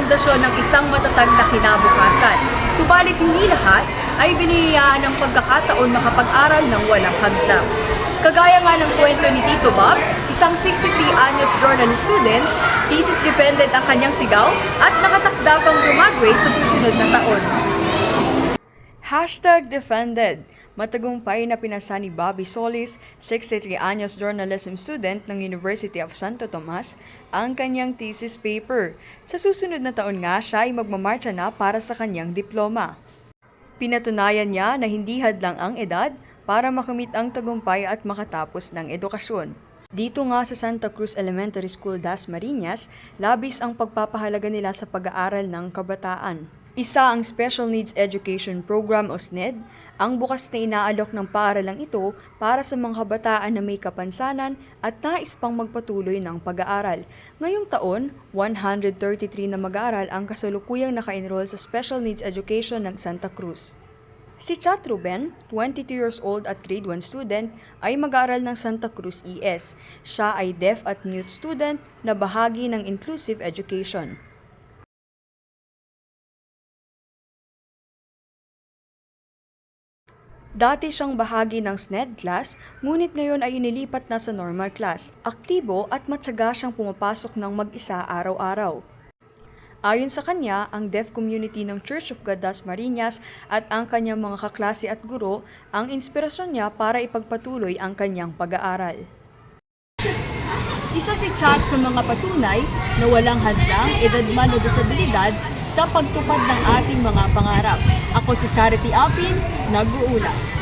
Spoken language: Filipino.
pundasyon ng isang matatag na kinabukasan. Subalit hindi lahat ay biniyayaan ng pagkakataon makapag-aral ng walang hadlang. Kagaya nga ng kwento ni Tito Bob, isang 63-anyos journalist student, thesis defended ang kanyang sigaw at nakatakda pang graduate sa susunod na taon. #defended. Matagumpay na pinasa ni Bobby Solis, 63-anyos journalism student ng University of Santo Tomas, ang kanyang thesis paper. Sa susunod na taon nga siya ay magmamarcha na para sa kanyang diploma. Pinatunayan niya na hindi hadlang ang edad para makamit ang tagumpay at makatapos ng edukasyon. Dito nga sa Santa Cruz Elementary School, Dasmariñas, labis ang pagpapahalaga nila sa pag-aaral ng kabataan. Isa ang Special Needs Education Program o SNED, ang bukas na inaalok ng paaralang ito para sa mga kabataan na may kapansanan at nais pang magpatuloy ng pag-aaral. Ngayong taon, 133 na mag-aaral ang kasalukuyang naka-enroll sa Special Needs Education ng Santa Cruz. Si Chat Ruben, 22 years old at grade 1 student, ay mag-aaral ng Santa Cruz ES. Siya ay deaf at mute student na bahagi ng inclusive education. Dati siyang bahagi ng SNED class, ngunit ngayon ay inilipat na sa normal class. Aktibo at matyaga siyang pumapasok ng mag-isa araw-araw. Ayon sa kanya, ang deaf community ng Church of God Dasmariñas at ang kanyang mga kaklase at guro ang inspirasyon niya para ipagpatuloy ang kanyang pag-aaral. Isa si Chat sa mga patunay na walang hadlang, edad man o disabilidad sa pagtupad ng ating mga pangarap. Ako si Charity Apin, nag-uula.